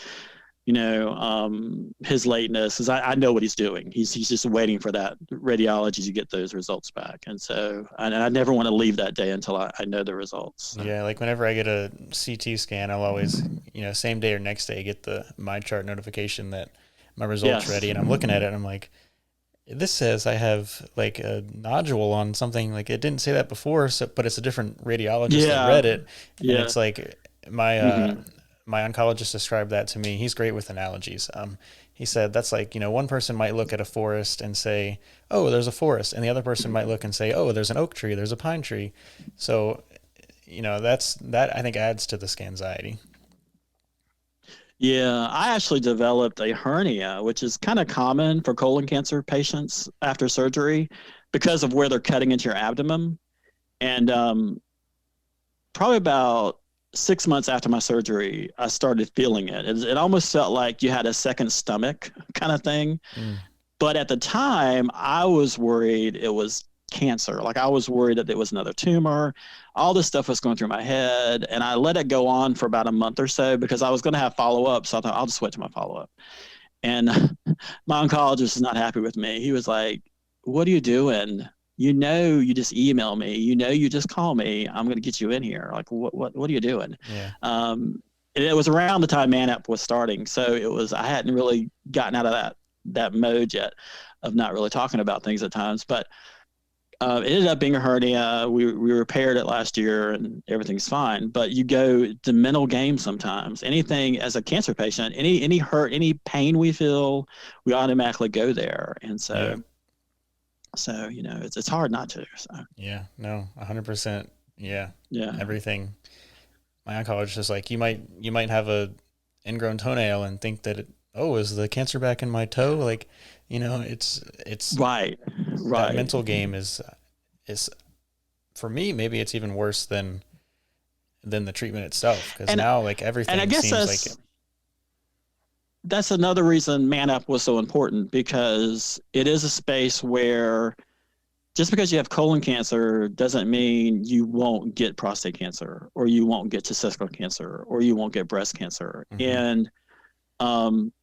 his lateness, because I know what he's doing. He's just waiting for that radiology to get those results back. And so and I never want to leave that day until I know the results. So, Yeah, like whenever I get a CT scan, I'll always, same day or next day get the my chart notification that my results ready, yes. and I'm looking at it and I'm like, this says I have like a nodule on something, like it didn't say that before, so but it's a different radiologist that Yeah. read it, and Yeah. it's like my Hmm. my oncologist described that to me. He's great with analogies. He said that's like, one person might look at a forest and say, "Oh, there's a forest," and the other person might look and say, "Oh, there's an oak tree, there's a pine tree." So, that I think adds to the scanxiety. Yeah, I actually developed a hernia, which is kind of common for colon cancer patients after surgery because of where they're cutting into your abdomen. And probably about 6 months after my surgery, I started feeling it. It almost felt like you had a second stomach kind of thing. Mm. But at the time, I was worried it was cancer. Like I was worried that it was another tumor. All this stuff was going through my head. And I let it go on for about a month or so because I was going to have follow up. So I thought I'll just wait to my follow up. And my oncologist is not happy with me. He was like, "What are you doing? You just email me. You just call me. I'm going to get you in here. Like, what are you doing?" Yeah. And it was around the time Man was starting. So I hadn't really gotten out of that mode yet of not really talking about things at times. But it ended up being a hernia. We repaired it last year and everything's fine. But you go the mental game sometimes. Anything as a cancer patient, any hurt, any pain we feel, we automatically go there. And Yeah. so it's hard not to. So Yeah. No, 100%. Yeah. yeah, Everything. My oncologist is like, you might have a ingrown toenail and think that is the cancer back in my toe? Like, it's right, that right. mental game is for me, maybe it's even worse than the treatment itself, because And now like and I everything guess seems like that's another reason Man Up was so important, because it is a space where just because you have colon cancer doesn't mean you won't get prostate cancer, or you won't get testicular cancer, or you won't get breast cancer. mhm, And um,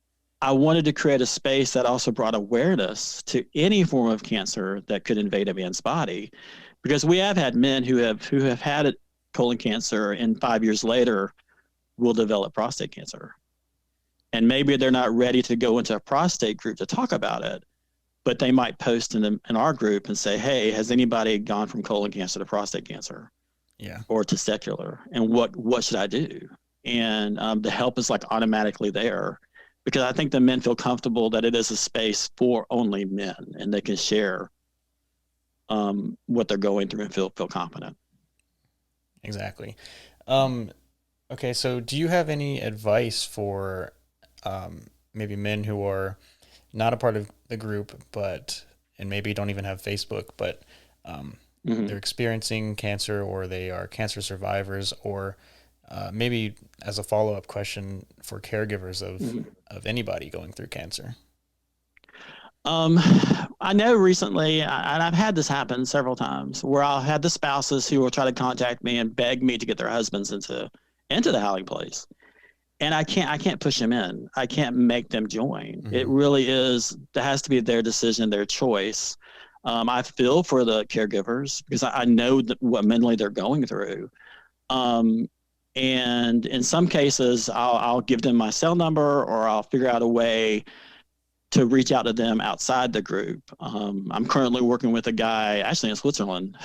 I wanted to create a space that also brought awareness to any form of cancer that could invade a man's body, because we have had men who have had colon cancer and 5 years later will develop prostate cancer, and maybe they're not ready to go into a prostate group to talk about it, but they might post in our group and say, "Hey, has anybody gone from colon cancer to prostate cancer yeah, or testicular? And what should I do?" And the help is like automatically there, because I think the men feel comfortable that it is a space for only men, and they can share what they're going through and feel confident. exactly. Um, okay, so do you have any advice for maybe men who are not a part of the group, but and maybe don't even have Facebook, but they're experiencing cancer, or they are cancer survivors, or maybe as a follow-up question for caregivers of anybody going through cancer? I know recently, and I've had this happen several times, where I'll have the spouses who will try to contact me and beg me to get their husbands into the Howling Place. And I can't push them in. I can't make them join. It really is, that has to be their decision, their choice. I feel for the caregivers because I know what mentally they're going through. And in some cases, I'll give them my cell number, or I'll figure out a way to reach out to them outside the group. I'm currently working with a guy actually in Switzerland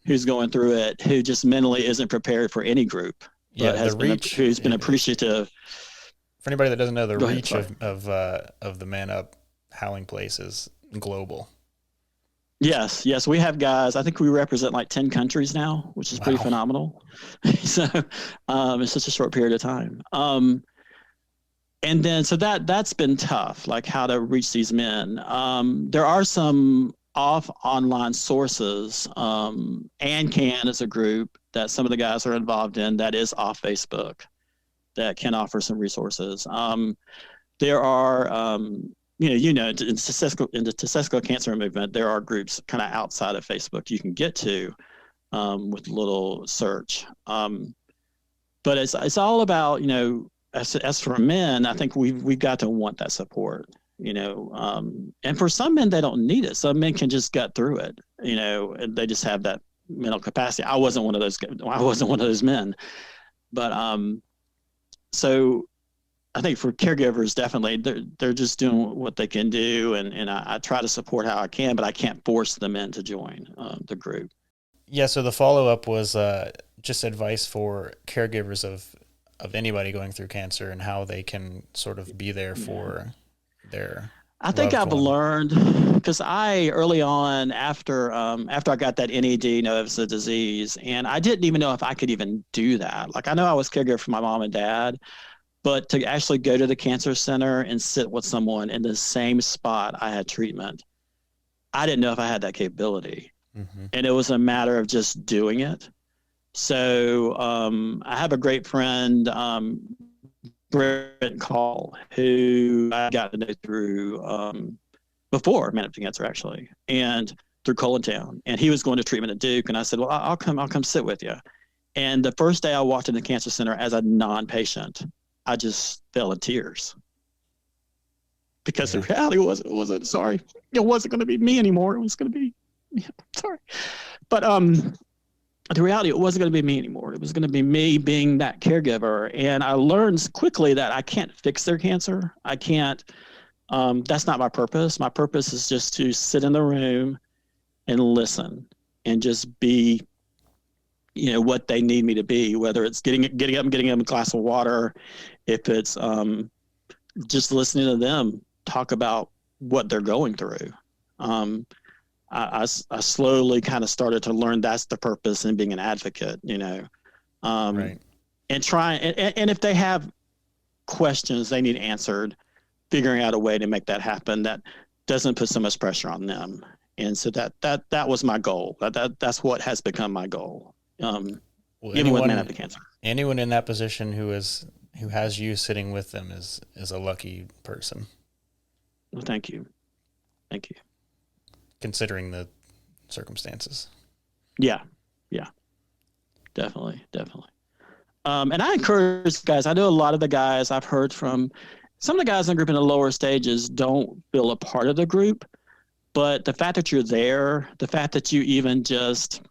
who's going through it, who just mentally isn't prepared for any group. Yeah, who's been appreciative. For anybody that doesn't know, the reach of the Man Up Howling Place is global. Yes, we have guys. I think we represent like 10 countries now, which is pretty phenomenal. So in such a short period of time. And then so that's been tough, like how to reach these men. There are some off online sources, and Can is a group that some of the guys are involved in that is off Facebook that can offer some resources. There are, in the testicular cancer movement, there are groups kind of outside of Facebook you can get to with a little search. But it's all about, as for men, I think we've got to want that support. And for some men, they don't need it. Some men can just gut through it, and they just have that mental capacity. I wasn't one of those men, but so I think for caregivers, definitely they're just doing what they can do, and I try to support how I can, but I can't force them in to join the group. Yeah. So the follow-up was just advice for caregivers of anybody going through cancer, and how they can sort of be there for their. I think I've learned, because early on after I got that NED, it was a disease, and I didn't even know if I could even do that. Like, I know I was caregiver for my mom and dad, but to actually go to the cancer center and sit with someone in the same spot I had treatment, I didn't know if I had that capability. And it was a matter of just doing it. So I have a great friend, Brent Call, who I got to know through before Man Up to Cancer, actually, and through Colontown. And he was going to treatment at Duke, and I said, well, I'll come sit with you. And the first day I walked in the cancer center as a non-patient, I just fell in tears, because the reality was it wasn't going to be me anymore. It was going to be sorry, but the reality, it wasn't going to be me anymore. It was going to be me being that caregiver. And I learned quickly that I can't fix their cancer. I can't, that's not my purpose. My purpose is just to sit in the room and listen and just be, what they need me to be, whether it's getting up and getting them a glass of water, if it's just listening to them talk about what they're going through. I slowly kind of started to learn that's the purpose in being an advocate, right. And try, and if they have questions they need answered, figuring out a way to make that happen that doesn't put so much pressure on them. And so that was my goal. That's what has become my goal. Even with Man Up to Cancer. Anyone in that position who has you sitting with them is a lucky person. Well, thank you. Considering the circumstances. Yeah, definitely. And I encourage guys, I know a lot of the guys I've heard from, some of the guys in the group in the lower stages don't feel a part of the group, but the fact that you're there, the fact that you even just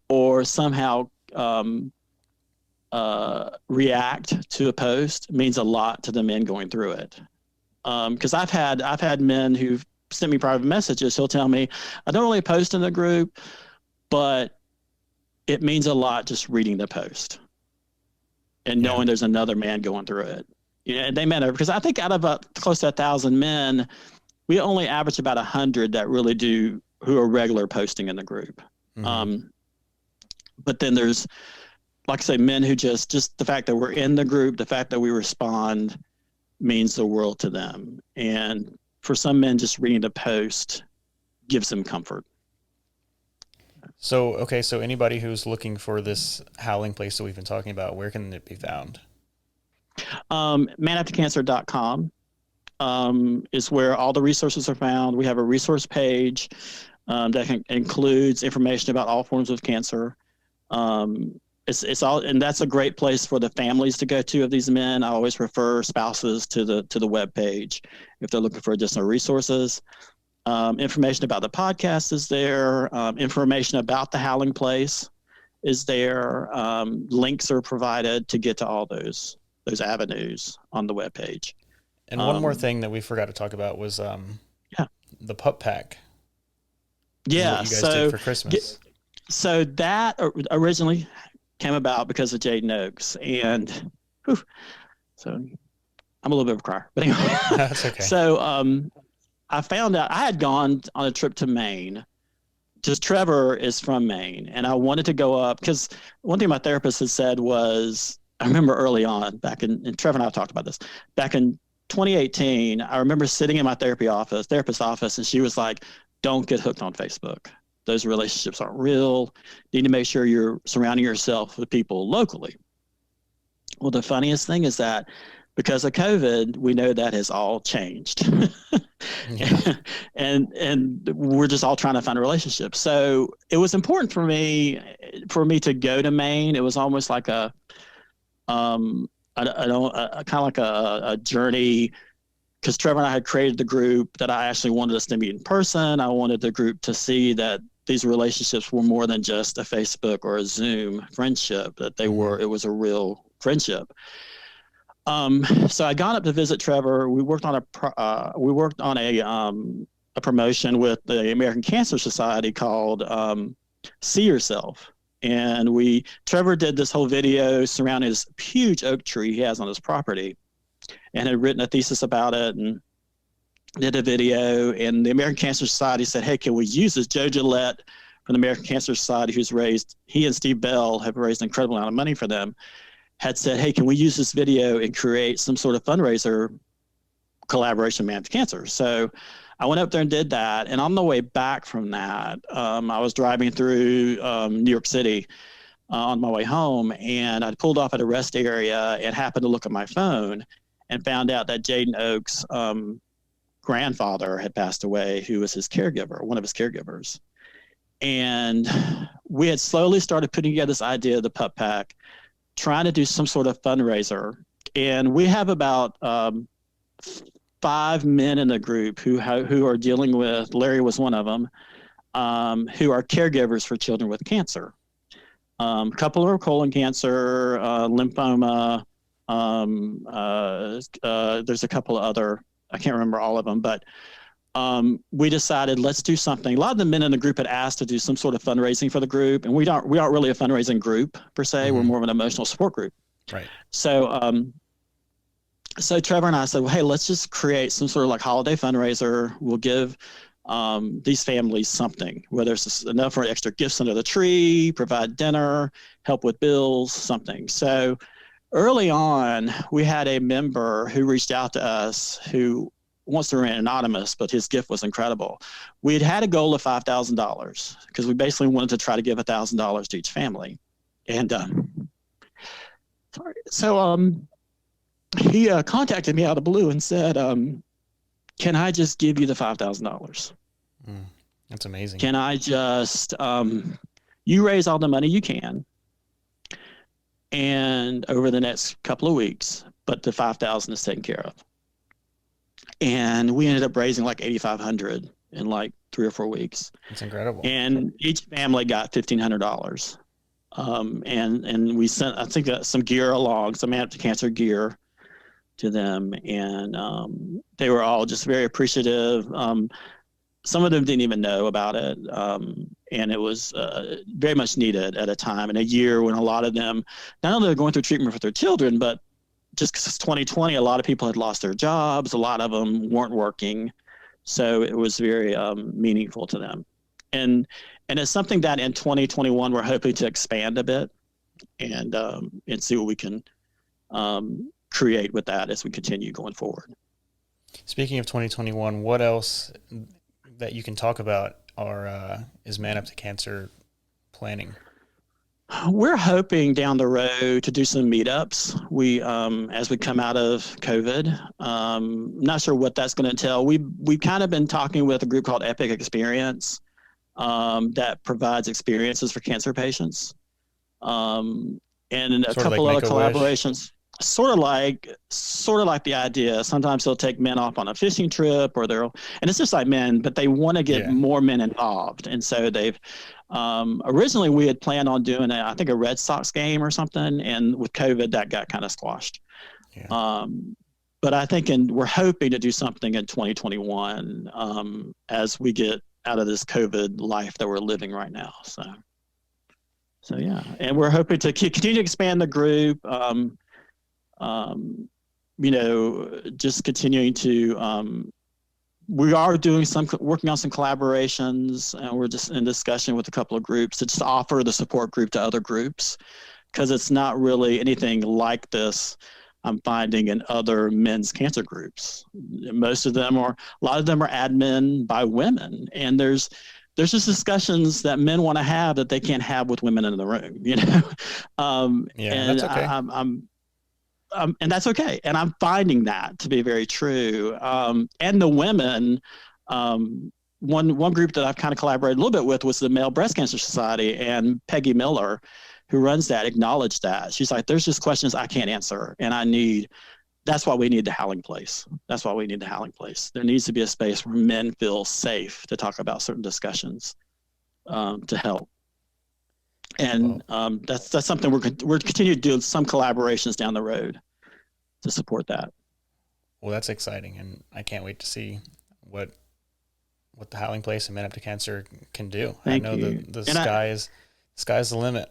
or somehow react to a post means a lot to the men going through it. Because I've had men who've sent me private messages. He'll tell me, I don't really post in the group, but it means a lot just reading the post and knowing there's another man going through it. And they matter, because I think out of close to 1,000 men, we only average about 100 that really do, who are regular posting in the group. But then there's, like I say, men who just the fact that we're in the group, the fact that we respond means the world to them. And for some men, just reading the post gives them comfort. So, okay, so anybody who's looking for this Howling Place that we've been talking about, where can it be found? manaftercancer.com is where all the resources are found. We have a resource page that includes information about all forms of cancer. It's all, and that's a great place for the families to go to of these men. I always refer spouses to the web page if they're looking for additional resources. Information about the podcast is there. Information about the Howling Place is there. Links are provided to get to all those avenues on the web page. And one more thing that we forgot to talk about was the Pup Pack. Yeah, what you guys did for Christmas. So that originally came about because of Jayden Oaks, and so I'm a little bit of a crier, but anyway. That's okay. So I found out I had gone on a trip to Maine. Just Trevor is from Maine, and I wanted to go up because one thing my therapist had said was, I remember early on back and Trevor and I have talked about this back in 2018. I remember sitting in my therapist office, and she was like, "Don't get hooked on Facebook. Those relationships aren't real. You need to make sure you're surrounding yourself with people locally." Well, the funniest thing is that because of COVID, we know that has all changed. Yeah. and we're just all trying to find a relationship. So it was important for me to go to Maine. It was almost like a kind of like a journey, because Trevor and I had created the group that I actually wanted us to meet in person. I wanted the group to see that these relationships were more than just a Facebook or a Zoom friendship, that it was a real friendship. So I got up to visit Trevor. We worked on a promotion with the American Cancer Society called See Yourself. And Trevor did this whole video surrounding this huge oak tree he has on his property, and had written a thesis about it and did a video. And the American Cancer Society said, "Hey, can we use this?" Joe Gillette from the American Cancer Society, he and Steve Bell have raised an incredible amount of money for them, had said, "Hey, can we use this video and create some sort of fundraiser collaboration, Man to Cancer?" So I went up there and did that. And on the way back from that, I was driving through New York City on my way home, and I pulled off at a rest area and happened to look at my phone and found out that Jayden Oaks' grandfather had passed away, who was his caregiver, one of his caregivers. And we had slowly started putting together this idea of the Pup Pack, trying to do some sort of fundraiser. And we have about 5 men in the group who are dealing with, Larry was one of them, who are caregivers for children with cancer. A couple are colon cancer, lymphoma. There's a couple of other, I can't remember all of them, but we decided, let's do something. A lot of the men in the group had asked to do some sort of fundraising for the group, and we aren't really a fundraising group per se. Mm-hmm. We're more of an emotional support group. Right. So Trevor and I said, well, hey, let's just create some sort of like holiday fundraiser. We'll give these families something, whether it's enough for extra gifts under the tree, provide dinner, help with bills, something. So early on, we had a member who reached out to us who wants to remain anonymous, but his gift was incredible. We had a goal of $5,000 because we basically wanted to try to give $1,000 to each family. And he contacted me out of the blue and said, can I just give you the $5,000? That's amazing. Can I just, you raise all the money you can, and over the next couple of weeks, but the $5,000 is taken care of. And we ended up raising like $8,500 in like 3 or 4 weeks. That's incredible. And each family got $1,500. And we sent, I think, some gear along, some anti-cancer gear to them. And they were all just very appreciative. Some of them didn't even know about it. And it was very much needed at a time in a year when a lot of them, not only are going through treatment for their children, but just because it's 2020, a lot of people had lost their jobs. A lot of them weren't working. So it was very meaningful to them. And it's something that in 2021, we're hoping to expand a bit and see what we can create with that as we continue going forward. Speaking of 2021, what else that you can talk about is Man Up to Cancer planning? We're hoping down the road to do some meetups. As we come out of COVID, not sure what that's going to entail. We've kind of been talking with a group called Epic Experience that provides experiences for cancer patients, and a couple other collaborations. Sort of like the idea. Sometimes they'll take men off on a fishing trip, and it's just like men, but they want to get more men involved, and so they've. Originally, we had planned on doing I think a Red Sox game or something, and with COVID, that got kind of squashed. Yeah. But I think we're hoping to do something in 2021 as we get out of this COVID life that we're living right now. So yeah, and we're hoping to continue to expand the group. Just continuing to. We are working on some collaborations, and we're just in discussion with a couple of groups to just offer the support group to other groups, because it's not really anything like this I'm finding in other men's cancer groups. A lot of them are admin by women, and there's just discussions that men want to have that they can't have with women in the room, and that's okay. And that's okay. And I'm finding that to be very true. And the women, one group that I've kind of collaborated a little bit with was the Male Breast Cancer Society, and Peggy Miller, who runs that, acknowledged that. She's like, there's just questions I can't answer. And that's why we need the Howling Place. That's why we need the Howling Place. There needs to be a space where men feel safe to talk about certain discussions to help. And that's something we're continuing to do some collaborations down the road to support that. Well, that's exciting, and I can't wait to see what the Howling Place and Men Up to Cancer can do. Thank you. I know the sky's the limit.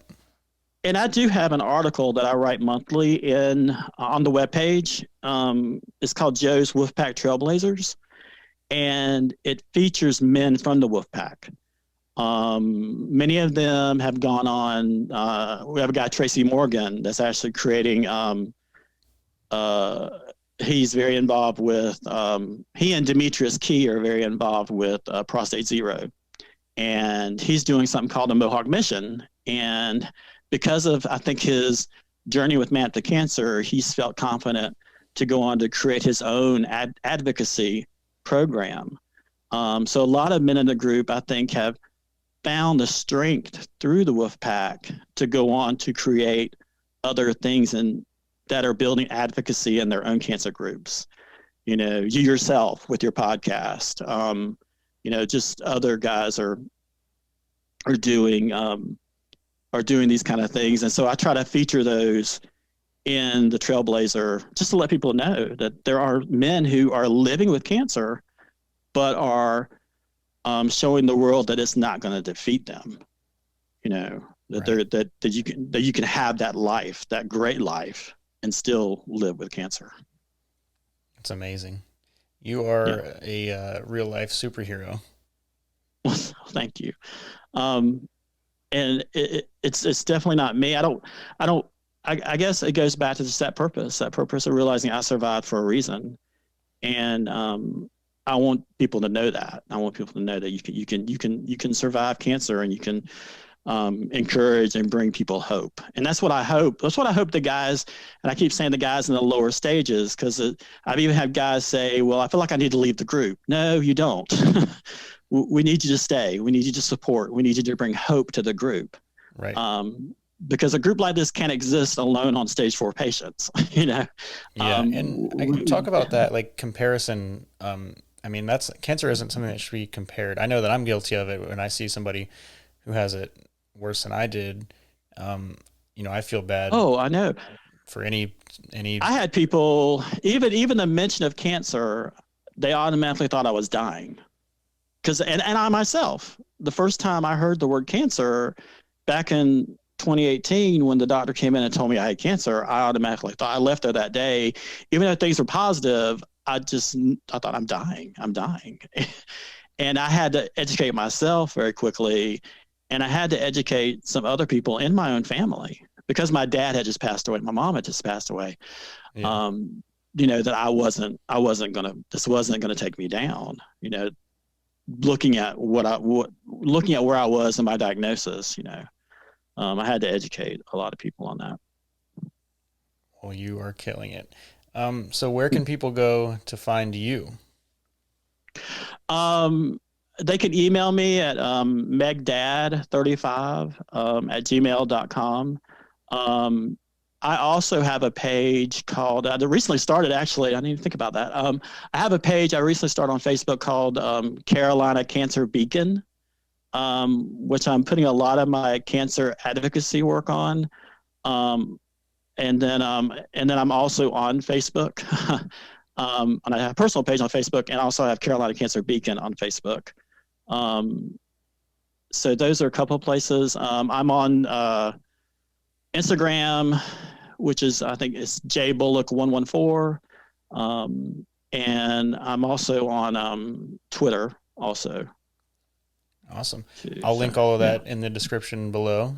And I do have an article that I write monthly on the webpage. It's called Joe's Wolfpack Trailblazers, and it features men from the Wolfpack. Many of them have gone on. We have a guy, Tracy Morgan, that's actually creating. He's very involved with. He and Demetrius Key are very involved with Prostate Zero, and he's doing something called the Mohawk Mission. And because of, I think, his journey with Man Up to Cancer, he's felt confident to go on to create his own advocacy program. So a lot of men in the group, I think, have found the strength through the Wolfpack to go on to create other things that are building advocacy in their own cancer groups. You yourself with your podcast, just other guys are doing these kind of things. And so I try to feature those in the Trailblazer, just to let people know that there are men who are living with cancer, but are showing the world that it's not going to defeat them. That you can have that life, that great life, and still live with cancer. It's amazing. You are a real life superhero. Thank you. And it's definitely not me. I guess it goes back to just that purpose of realizing I survived for a reason. And I want people to know that. I want people to know that you can survive cancer, and you can encourage and bring people hope. And that's what I hope. That's what I hope the guys, and I keep saying the guys in the lower stages, because I've even had guys say, well, I feel like I need to leave the group. No, you don't. We need you to stay. We need you to support. We need you to bring hope to the group. Right. Because a group like this can't exist alone on stage 4 patients, Yeah. And I can talk about that, like comparison. Cancer isn't something that should be compared. I know that I'm guilty of it when I see somebody who has it worse than I did. I feel bad. Oh, I know. For any. I had people, even the mention of cancer, they automatically thought I was dying. And I myself, the first time I heard the word cancer back in 2018, when the doctor came in and told me I had cancer, I automatically thought, I left there that day, even though things were positive, I thought I'm dying. And I had to educate myself very quickly. And I had to educate some other people in my own family, because my dad had just passed away. My mom had just passed away. Yeah. that this wasn't gonna take me down. Looking at where I was in my diagnosis, I had to educate a lot of people on that. Well, you are killing it. So where can people go to find you? They can email me at megdad35 at gmail.com. I also have a page called, that recently started, actually, I didn't even think about that. I have a page I recently started on Facebook called Carolina Cancer Beacon, which I'm putting a lot of my cancer advocacy work on. And then I'm also on Facebook. And I have a personal page on Facebook, and also I have Carolina Cancer Beacon on Facebook. So those are a couple of places. I'm on Instagram, which is, I think it's JBullock114. And I'm also on Twitter also. Awesome. I'll link all of that in the description below.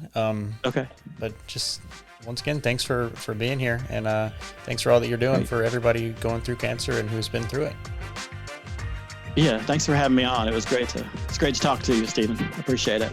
Okay. But just once again, thanks for being here, and thanks for all that you're doing for everybody going through cancer and who's been through it. Yeah, thanks for having me on. It's great to talk to you, Stephen. I appreciate it.